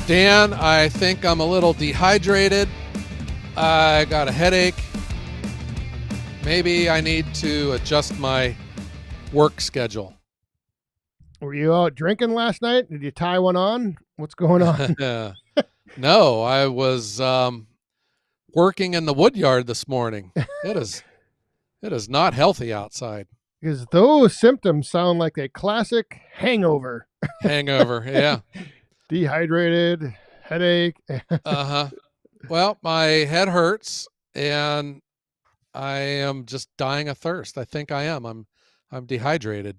Dan, I think I'm a little dehydrated. I got a headache. Maybe I need to adjust my work schedule. Were you out drinking last night? Did you tie one on? What's going on? No, I was working in the wood yard this morning. It is it is not healthy outside. Because those symptoms sound like a classic hangover. Hangover, yeah. Dehydrated, headache. Uh-huh. Well, my head hurts and I am just dying of thirst. I think I am. I'm dehydrated.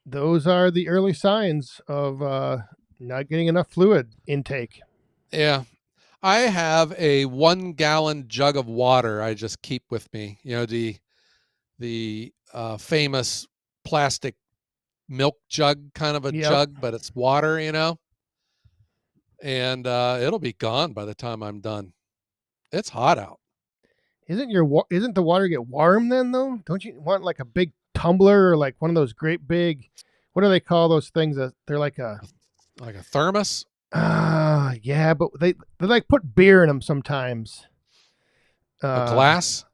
Those are the early signs of not getting enough fluid intake. Yeah. I have a 1 gallon jug of water I just keep with me. The famous plastic milk jug, kind of a Yep. jug, but it's water. And it'll be gone by the time I'm done. It's hot out. Isn't the water get warm then though? Don't you want like a big tumbler or like one of those great big, what do they call those things that they're like a Like a thermos, yeah, but they like put beer in them sometimes. a Uh glass.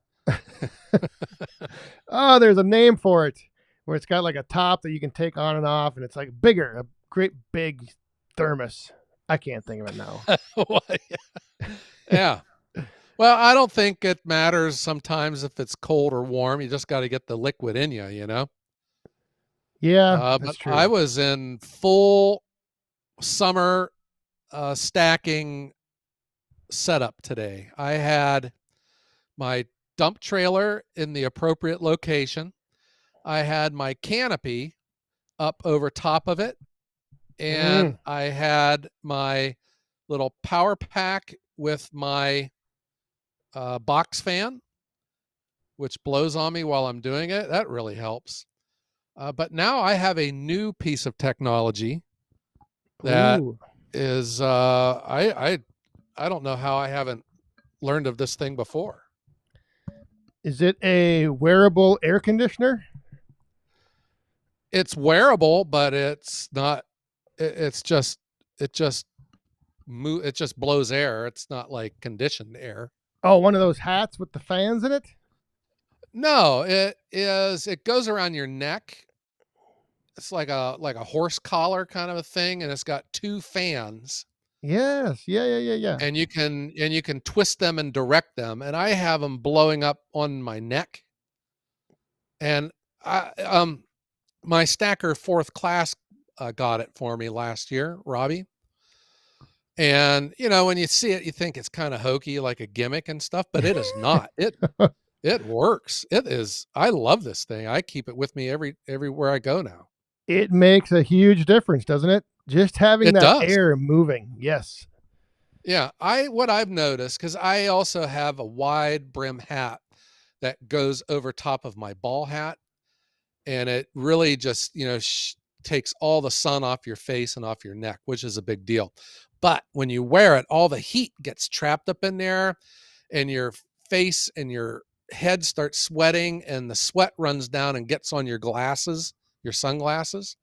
oh, there's a name for it where it's got like a top that you can take on and off, and it's like bigger, a great big thermos. I can't think of it now. Yeah. Well, I don't think it matters sometimes if it's cold or warm. You just got to get the liquid in you. Yeah, But that's I true. was in full summer stacking setup today. I had my dump trailer in the appropriate location. I had my canopy up over top of it, and Mm. I had my little power pack with my box fan, which blows on me while I'm doing it. That really helps. But now I have a new piece of technology that Ooh, is I don't know how I haven't learned of this thing before. is it a wearable air conditioner? It's wearable, but it's not. It's just it just blows air. It's not like conditioned air. Oh, one of those hats with the fans in it. No, it is. It goes around your neck. It's like a horse collar kind of a thing, and it's got two fans, Yes, yeah. and you can twist them and direct them. And I have them blowing up on my neck, and I my stacker fourth class got it for me last year, Robbie. And when you see it, you think it's kind of hokey, like a gimmick and stuff, but it is not. It works. It is. I love this thing. I keep it with me everywhere I go now. It makes a huge difference, doesn't it? Just having It that does. air moving. Yes. Yeah. What I've noticed, because I also have a wide brim hat that goes over top of my ball hat, and it really just takes all the sun off your face and off your neck, which is a big deal. But when you wear it, all the heat gets trapped up in there, and your face and your head starts sweating, and the sweat runs down and gets on your glasses, your sunglasses,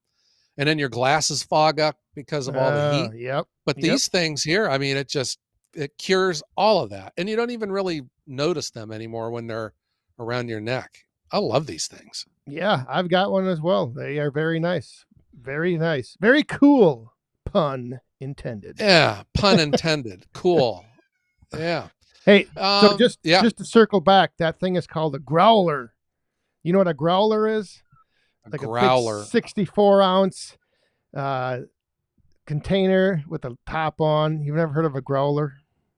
and then your glasses fog up because of all the heat. Yep. But Yep. these things here, I mean, it cures all of that, and you don't even really notice them anymore when they're around your neck. I love these things. Yeah, I've got one as well. They are very nice. Very nice. Very cool. Pun intended. Yeah, pun intended. Cool. Yeah. Hey, so just Yeah, just to circle back, that thing is called a growler. You know what a growler is? a Like a big growler. 64-ounce uh, container with a top on. You've never heard of a growler?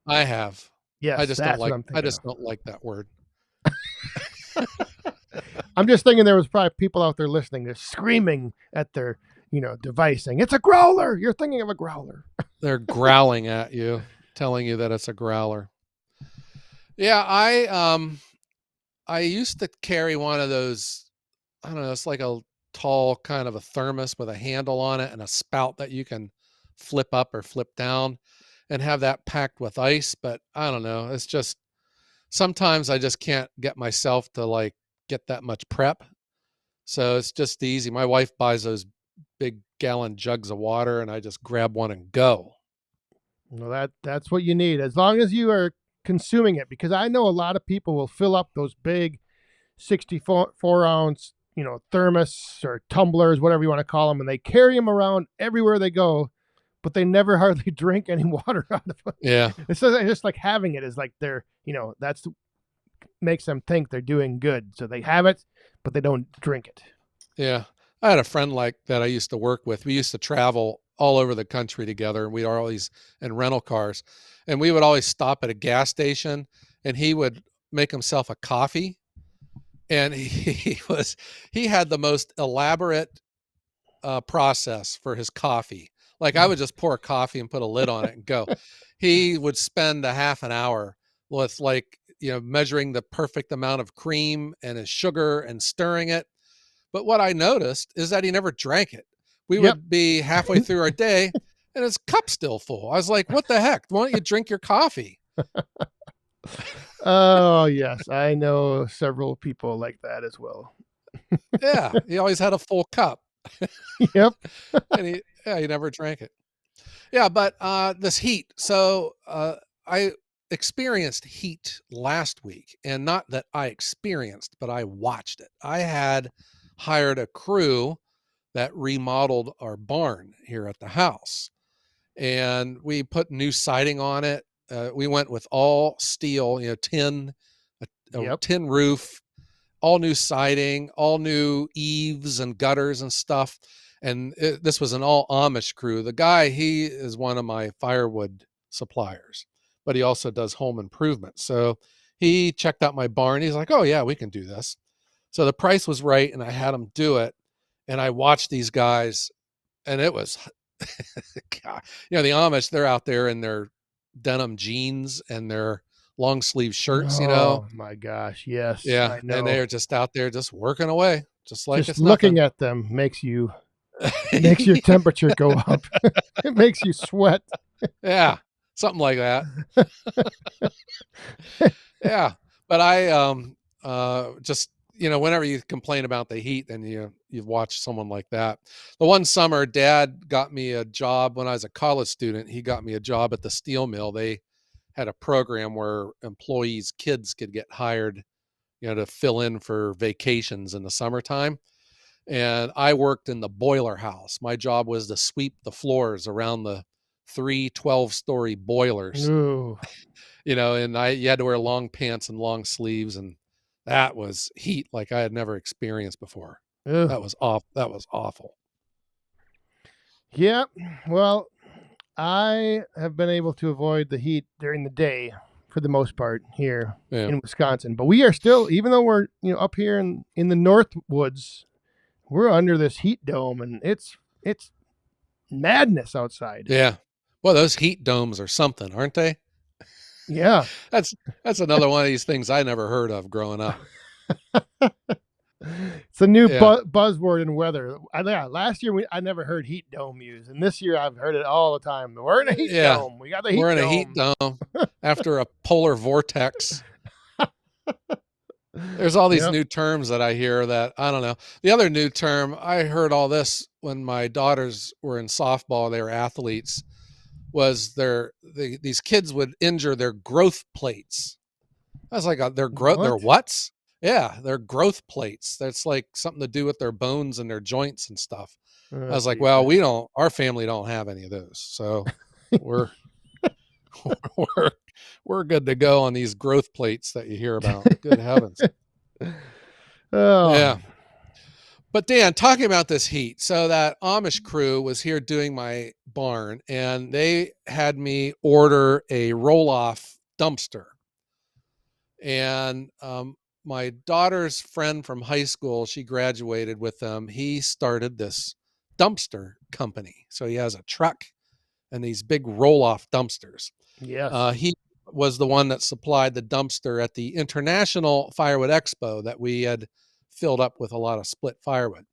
I have. I Yes, just don't that's what like I'm I thinking just of. don't like that word. I'm just thinking there was probably people out there listening. They're screaming at their, device saying, "It's a growler." You're thinking of a growler. They're growling at you, telling you that it's a growler. Yeah, I used to carry one of those. I don't know, it's like a tall kind of a thermos with a handle on it and a spout that you can flip up or flip down and have that packed with ice, but I don't know, it's just sometimes I just can't get myself to like get that much prep. So it's just easy. My wife buys those big gallon jugs of water and I just grab one and go. Well, that's what you need as long as you are consuming it. Because I know a lot of people will fill up those big 64 ounce, thermos or tumblers, whatever you want to call them, and they carry them around everywhere they go, but they never hardly drink any water out of it. Yeah. It's just like having it is like they're, that's makes them think they're doing good. So they have it, but they don't drink it. Yeah. I had a friend like that I used to work with. We used to travel all over the country together, and we were always in rental cars. And we would always stop at a gas station, and he would make himself a coffee. And he had the most elaborate process for his coffee. Like I would just pour a coffee and put a lid on it and go. He would spend a half an hour with like, measuring the perfect amount of cream and his sugar and stirring it. But what I noticed is that he never drank it. We Yep. would be halfway through our day and his cup's still full. I was like, what the heck? Why don't you drink your coffee? Oh, yes. I know several people like that as well. Yeah. He always had a full cup Yep. and he never drank it. Yeah, but this heat. So I experienced heat last week, and not that I experienced, but I watched it. I had hired a crew that remodeled our barn here at the house, and we put new siding on it. We went with all steel, tin, a Yep. tin roof, all new siding, all new eaves and gutters and stuff. And this was an all Amish crew. The guy, he is one of my firewood suppliers, but he also does home improvement. So he checked out my barn. He's like, oh, yeah, we can do this. So the price was right, and I had him do it. And I watched these guys, and it was, God, the Amish, they're out there in their denim jeans and their long sleeve shirts, Oh my gosh. Yes, yeah, I and they know. are just out there just working away, just like Just it's looking nothing. at them makes your temperature go up. It makes you sweat. Yeah, something like that. Yeah, but I just whenever you complain about the heat, and you watch someone like that. The one summer, Dad got me a job when I was a college student. He got me a job at the steel mill. They had a program where employees' kids could get hired, to fill in for vacations in the summertime. And I worked in the boiler house. My job was to sweep the floors around the three 12-story boilers, Ooh. and you had to wear long pants and long sleeves, and that was heat like I had never experienced before. Ugh. That was awful. Yeah. Well, I have been able to avoid the heat during the day for the most part here Yeah. in Wisconsin. But we are still, even though we're up here in the North Woods, we're under this heat dome, and it's madness outside. Yeah. Well, those heat domes are something, aren't they? Yeah. That's that's another one of these things I never heard of growing up. It's a new Yeah. buzzword in weather. Yeah, last year I never heard heat dome used, and this year I've heard it all the time. We're in a heat Yeah. dome. We got the heat We're in a heat dome. dome after a polar vortex. There's all these Yep. new terms that I hear that I don't know. The other new term, I heard all this when my daughters were in softball, they were athletes, was these kids would injure their growth plates. I was like, their What? whats? Yeah, their growth plates. That's like something to do with their bones and their joints and stuff. I Oh, was like, well, Jesus. our family don't have any of those. So we're we're we're good to go on these growth plates that you hear about. Good heavens. Oh, Yeah. But Dan, talking about this heat, so that Amish crew was here doing my barn, and they had me order a roll-off dumpster. And my daughter's friend from high school, she graduated with them. He started this dumpster company, so he has a truck and these big roll-off dumpsters. yes. He was the one that supplied the dumpster at the International Firewood Expo that we had filled up with a lot of split firewood.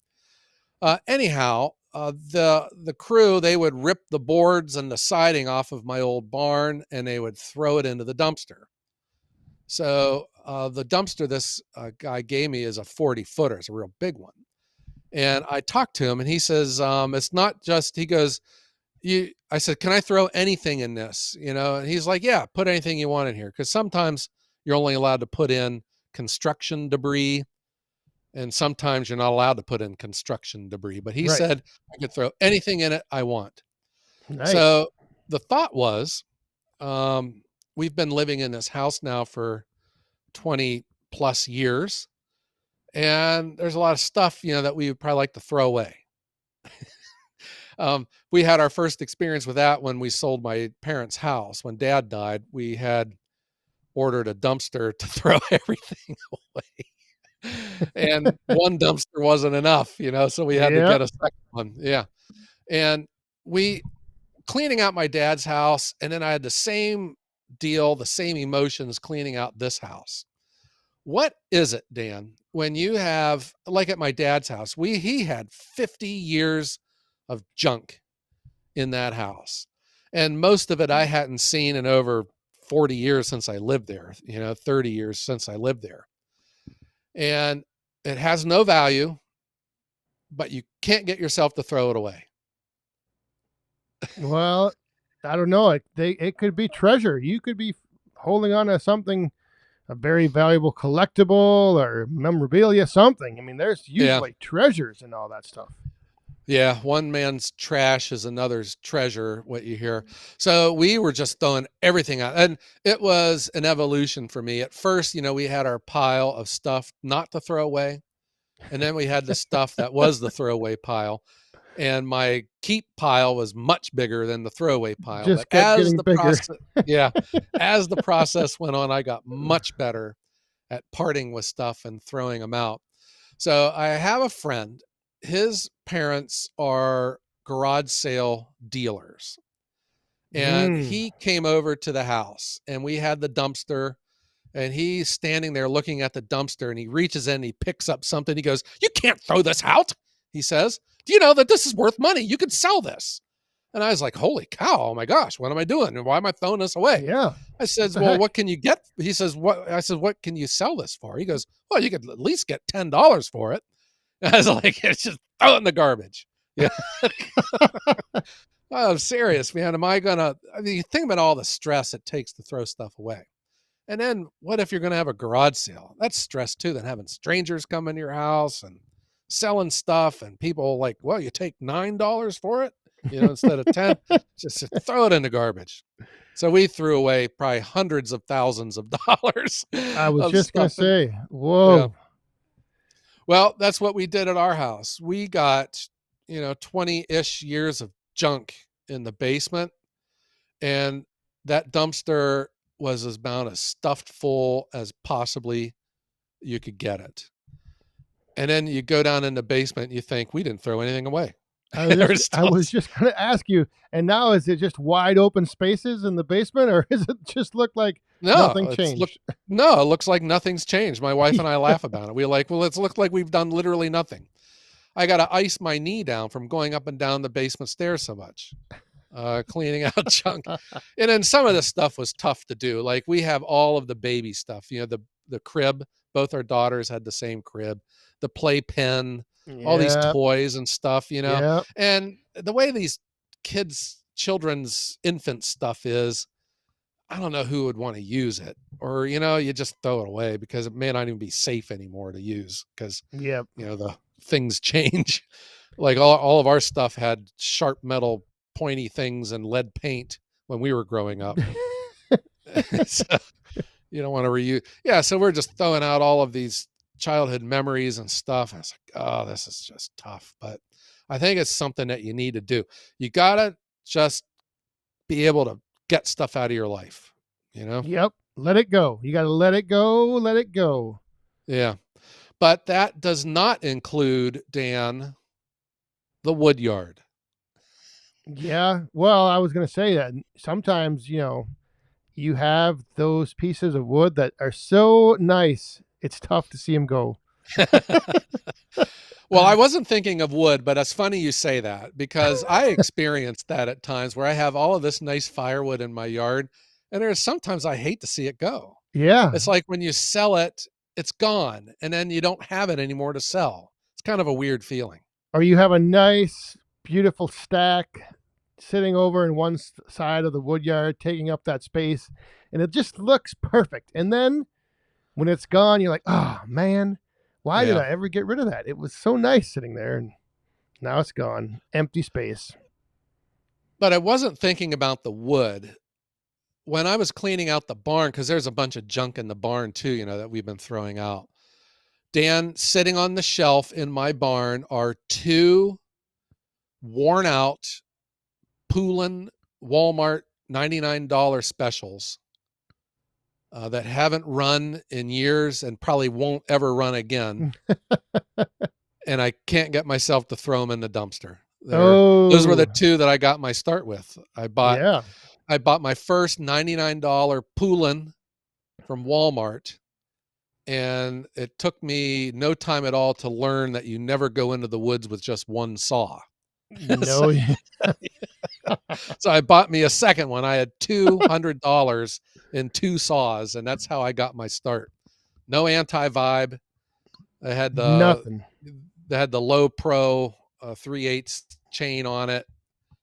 Anyhow, the crew, they would rip the boards and the siding off of my old barn, and they would throw it into the dumpster. So the dumpster this guy gave me is a 40-footer. It's a real big one. And I talked to him, and he says, it's not just, he goes, I said, can I throw anything in this? And he's like, yeah, put anything you want in here. Cause sometimes you're only allowed to put in construction debris, and sometimes you're not allowed to put in construction debris. But he Right. said I could throw anything in it I want. Nice. So the thought was, we've been living in this house now for 20 plus years, and there's a lot of stuff, that we would probably like to throw away. We had our first experience with that when we sold my parents' house. When dad died, we had ordered a dumpster to throw everything away. And one dumpster wasn't enough, so we had to Yep. get a second one. Yeah. And we cleaning out my dad's house, and then I had the same deal, the same emotions cleaning out this house. What is it, Dan, when you have, like at my dad's house, he had 50 years of junk in that house. And most of it I hadn't seen in over 40 years since I lived there, 30 years since I lived there. And it has no value, but you can't get yourself to throw it away. Well, I don't know. It could be treasure. You could be holding on to something, a very valuable collectible or memorabilia, something. I mean, there's Yeah. usually treasures and all that stuff. Yeah, one man's trash is another's treasure, what you hear. So we were just throwing everything out. And it was an evolution for me. At first, we had our pile of stuff not to throw away. And then we had the stuff that was the throwaway pile. And my keep pile was much bigger than the throwaway pile. But Just kept getting bigger. yeah, as the process went on, I got much better at parting with stuff and throwing them out. So I have a friend, his parents are garage sale dealers. And Mm. he came over to the house, and we had the dumpster, and he's standing there looking at the dumpster, and he reaches in and he picks up something. He goes, "You can't throw this out," he says. "Do you know that this is worth money? You could sell this." And I was like, "Holy cow, oh my gosh, what am I doing? And why am I throwing this away?" Yeah. I What says, the "Well, heck? what can you get?" He says, "What?" I said, "What can you sell this for?" He goes, "Well, you could at least get $10 for it." I was like, "It's just throw it in the garbage." Yeah. Oh, I'm serious, man. Am I gonna? I mean, you think about all the stress it takes to throw stuff away. And then what if you're going to have a garage sale? That's stress too. Then having strangers come into your house and selling stuff, and people like, well, you take $9 for it, instead of 10. Just throw it in the garbage. So we threw away probably hundreds of thousands of dollars I was of just gonna stuff. And say, yeah, whoa. well, that's what we did at our house. We got 20-ish years of junk in the basement, and that dumpster was about as stuffed full as possibly you could get it. And then you go down in the basement and you think, we didn't throw anything away. There's I still, was just gonna ask you. And now is it just wide open spaces in the basement, or is it just look like nothing no, changed? no, it looks like nothing's changed. My wife and I laugh about it. We're like, well, it's looked like we've done literally nothing. I got to ice my knee down from going up and down the basement stairs so much, cleaning out junk. And then some of the stuff was tough to do. Like we have all of the baby stuff, the crib. Both our daughters had the same crib, the playpen, all these Yeah. toys and stuff. Yeah. And the way these children's infant stuff is, I don't know who would want to use it, or you just throw it away because it may not even be safe anymore to use because Yep. the things change. Like all of our stuff had sharp metal pointy things and lead paint when we were growing up. So you don't want to reuse. Yeah, so we're just throwing out all of these childhood memories and stuff. And it's like, oh, this is just tough. But I think it's something that you need to do. You gotta just be able to get stuff out of your life. Yep. Let it go. You got to let it go. Let it go. Yeah. But that does not include, Dan, the wood yard. Yeah. Well, I was going to say that sometimes, you have those pieces of wood that are so nice, it's tough to see them go. Well, I wasn't thinking of wood, but it's funny you say that because I experienced that at times where I have all of this nice firewood in my yard, and there's sometimes I hate to see it go. Yeah. It's like when you sell it, it's gone, and then you don't have it anymore to sell. It's kind of a weird feeling. Or you have a nice, beautiful stack. sitting over in one side of the wood yard, taking up that space, and it just looks perfect. And then when it's gone, you're like, oh man, why did Yeah. I ever get rid of that? It was so nice sitting there, and now it's gone. Empty space. But I wasn't thinking about the wood. When I was cleaning out the barn, because there's a bunch of junk in the barn too, that we've been throwing out. Dan, sitting on the shelf in my barn are two worn out Poulin Walmart $99 specials that haven't run in years and probably won't ever run again. And I can't get myself to throw them in the dumpster. Those were the Oh, two that I got my start with. yeah. I bought my first $99 Poulin from Walmart, and it took me no time at all to learn that you never go into the woods with just one saw. so, No. so I bought me a second one. I had $200 in two saws, and that's how I got my start. No anti-vibe. I had the Nothing. they had the low pro 3/8 chain on it,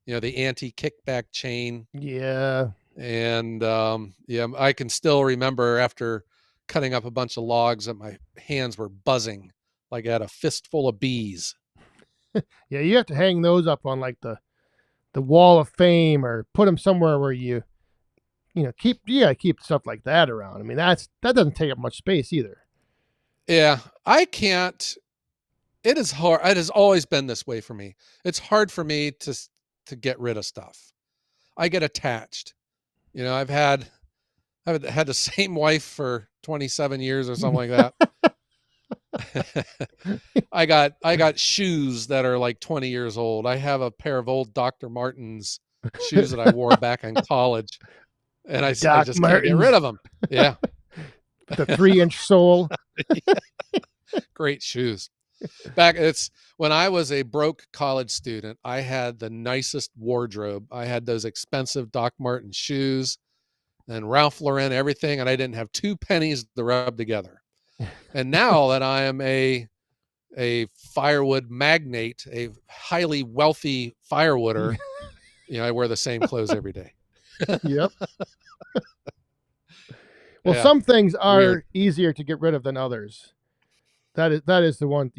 the anti-kickback chain. Yeah. And yeah, I can still remember after cutting up a bunch of logs that my hands were buzzing like I had a fistful of bees. Yeah, you have to hang those up on like the wall of fame, or put them somewhere where keep stuff like that around. I mean, that doesn't take up much space either. Yeah, I can't. It is hard. It has always been this way for me. It's hard for me to get rid of stuff. I get attached. I've had the same wife for 27 years or something like that. I got shoes that are like 20 years old. I have a pair of old Dr. Martens shoes that I wore back in college, and I Doc just can't get rid Martens, of them. Yeah. the 3-inch sole. Great shoes. Back it's when I was a broke college student, I had the nicest wardrobe. I had those expensive Doc Martens shoes and Ralph Lauren everything, and I didn't have two pennies to rub together. And now that I am a firewood magnate, a highly wealthy firewooder, I wear the same clothes every day. Yep. Well, Yeah, some things weird. are easier to get rid of than others. That is the one,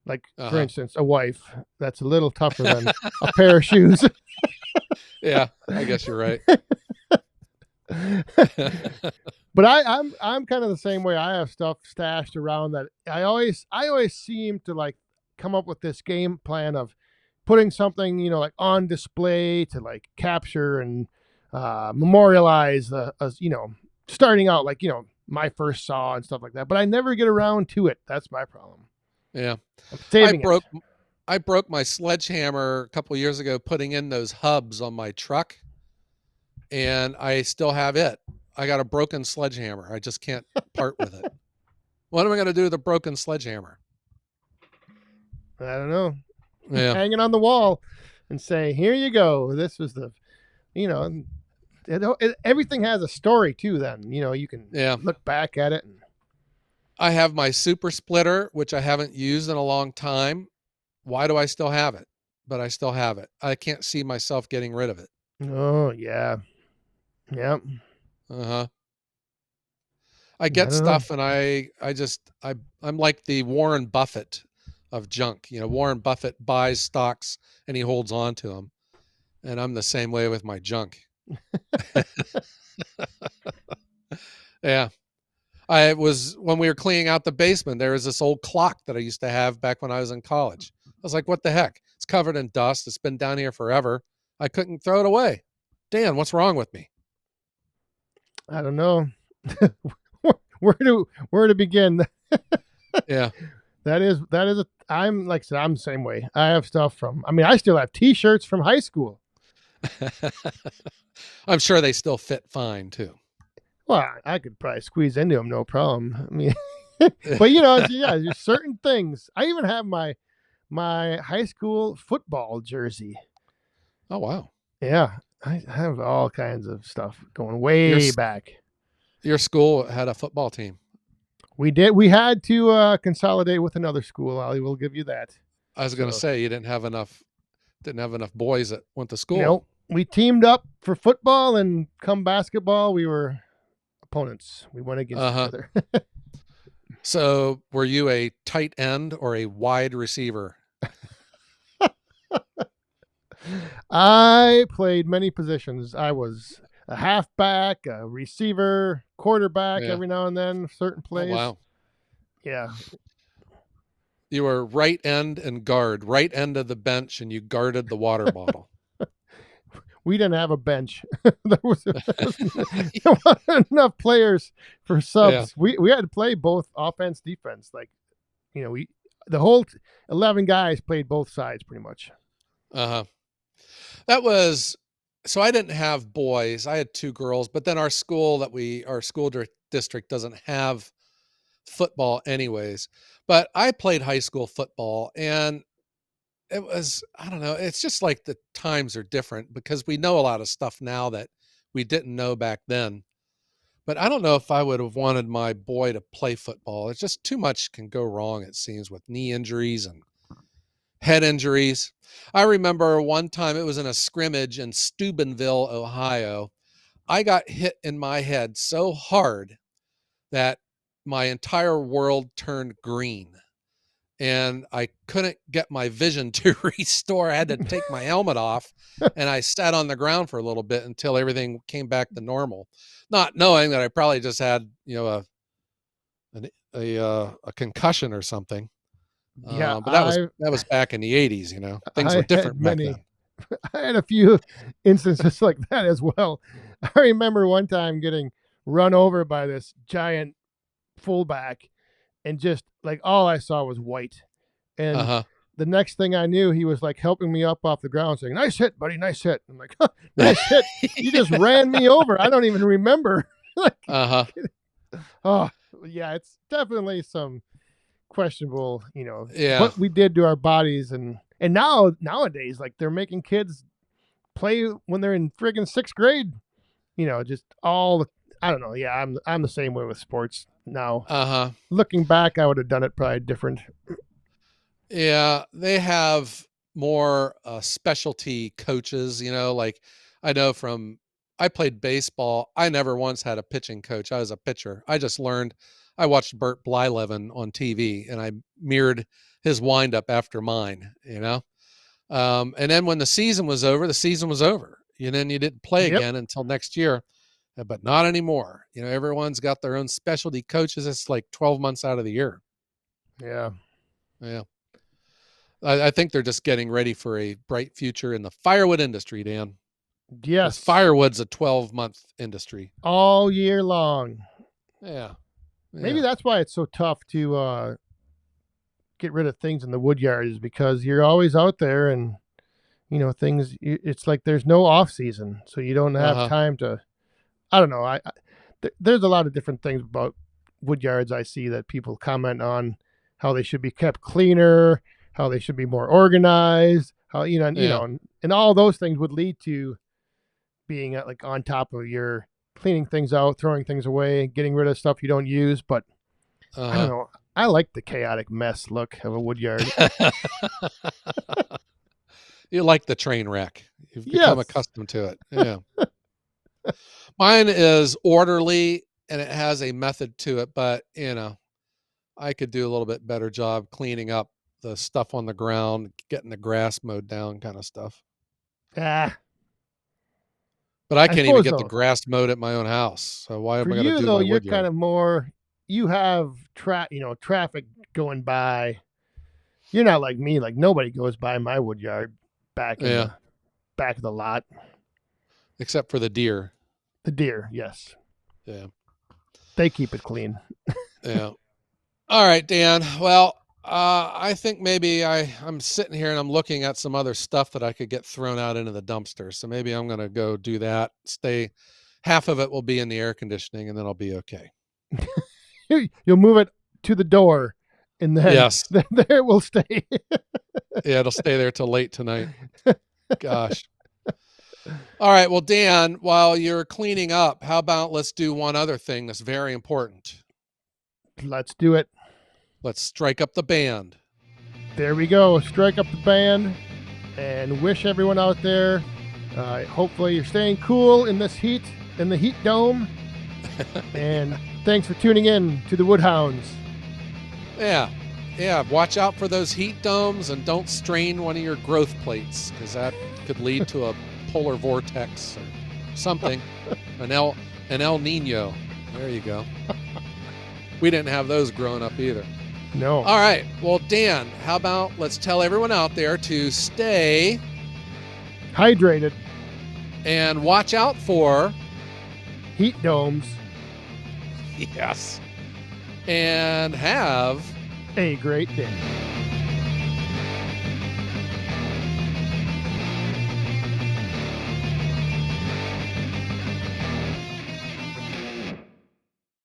like for Uh-huh. instance, a wife. That's a little tougher than a pair of shoes. Yeah, I guess you're right. But I'm kind of the same way. I have stuff stashed around that I always seem to like come up with this game plan of putting something, like on display to like capture and memorialize starting out like, my first saw and stuff like that. But I never get around to it. That's my problem. Yeah. I'm I saving it. broke I broke my sledgehammer a couple years ago putting in those hubs on my truck, and I still have it. I got a broken sledgehammer. I just can't part with it. What am I going to do with a broken sledgehammer? I don't know. Yeah. Hang it on the wall and say, "Here you go. This was the, you know, everything has a story too." Then you can Yeah. look back at it and I have my super splitter, which I haven't used in a long time. Why do I still have it? But I still have it. I can't see myself getting rid of it. oh yeah, yeah. Uh-huh. I I get don't know. stuff and I'm like the Warren Buffett of junk. Warren Buffett buys stocks and he holds on to them. And I'm the same way with my junk. Yeah. I was when we were cleaning out the basement, there was this old clock that I used to have back when I was in college. I was like, what the heck? It's covered in dust. It's been down here forever. I couldn't throw it away. Dan, what's wrong with me? I don't know. Where to begin? Yeah. I'm like I said, I'm the same way. I have stuff from. I mean, I still have T-shirts from high school. I'm sure they still fit fine too. Well, I could probably squeeze into them, no problem. I mean, but yeah, there's certain things. I even have my high school football jersey. Oh, wow. Yeah, I have all kinds of stuff going Your way back. your school had a football team. We had to consolidate with another school. I will give you that. I was going to So say you didn't have enough Didn't have enough boys that went to school. No, we teamed up for football, and come basketball, we were opponents. We went against each Uh-huh. other. So were you a tight end or a wide receiver? I played many positions. I was a halfback, a receiver, quarterback Yeah. every now and then, certain Oh, plays. wow. Yeah. You were right end and guard, right end of the bench, and you guarded the water bottle. We didn't have a bench. There wasn't enough players for Yeah. subs. We had to play both offense, defense. Like, the whole 11 guys played both sides pretty much. Uh-huh. That was so I didn't have boys. I had two girls, but then our school district doesn't have football anyways. But I played high school football and it was, I don't know, it's just like the times are different because we know a lot of stuff now that we didn't know back then. But I don't know if I would have wanted my boy to play football. It's just too much can go wrong, it seems, with knee injuries and head injuries. I remember one time it was in a scrimmage in Steubenville, Ohio. I got hit in my head so hard that my entire world turned green and I couldn't get my vision to restore. I had to take my helmet off and I sat on the ground for a little bit until everything came back to normal, not knowing that I probably just had, a concussion or something. Yeah, But that was back in the 80s, things were I had different back many. then. I had a few instances like that as well. I remember one time getting run over by this giant fullback, and just like all I saw was white. And Uh-huh. the next thing I knew, he was like helping me up off the ground, saying, "Nice hit, buddy, nice hit." I'm like, huh, "Nice hit! You just ran me over. I don't even remember." Like, Uh-huh. oh yeah, it's definitely some questionable, Yeah. what we did to our bodies, and nowadays, like they're making kids play when they're in friggin' sixth grade. Just all. I don't know. Yeah, I'm the same way with sports now. Uh-huh. Looking back, I would have done it probably different. Yeah, they have more specialty coaches, like I know from I played baseball. I never once had a pitching coach. I was a pitcher. I watched Bert Blyleven on TV and I mirrored his windup after mine. And then when the season was over, the season was over. And then you didn't play Yep. again until next year, but not anymore. Everyone's got their own specialty coaches. It's like 12 months out of the year. Yeah. Yeah. I think they're just getting ready for a bright future in the firewood industry, Dan, because Yes. firewood's a 12-month industry. All year long. Yeah. Maybe Yeah. that's why it's so tough to get rid of things in the wood yard, is because you're always out there, and things. It's like there's no off season, so you don't have Uh-huh. time to. I don't know. There's a lot of different things about wood yards I see that people comment on, how they should be kept cleaner, how they should be more organized, how Yeah. and all those things would lead to being like on top of your cleaning things out, throwing things away, getting rid of stuff you don't use. But I don't Uh-huh. know. I like the chaotic mess look of a wood yard. You like the train wreck. You've become Yes. accustomed to it. Yeah. Mine is orderly and it has a method to it, but I could do a little bit better job cleaning up the stuff on the ground, getting the grass mowed down kind of stuff. Ah, But I I can't even suppose get the though. grass mowed at my own house. So why For am I going to you do though, my you're wood kind yard? of more. You have traffic going by. You're not like me. Like nobody goes by my wood yard back in Yeah. the back of the lot. Except for the deer. The deer, yes, Yeah. they keep it clean. Yeah. All right, Dan. Well, I think maybe I'm sitting here and I'm looking at some other stuff that I could get thrown out into the dumpster. So maybe I'm going to go do that. Half of it will be in the air conditioning and then I'll be okay. You'll move it to the door, and then Yes. there it will stay. Yeah, it'll stay there till late tonight. Gosh. All right. Well, Dan, while you're cleaning up, how about let's do one other thing that's very important. Let's do it. Let's strike up the band. There we go. Strike up the band. and wish everyone out there, hopefully you're staying cool in this heat, in the heat dome. And thanks for tuning in to the Woodhounds. Yeah. Yeah. Watch out for those heat domes and don't strain one of your growth plates because that could lead to a polar vortex or something. An El Nino. There you go. We didn't have those growing up either. No. All right. Well, Dan, how about let's tell everyone out there to stay hydrated and watch out for heat domes. Yes. And have a great day.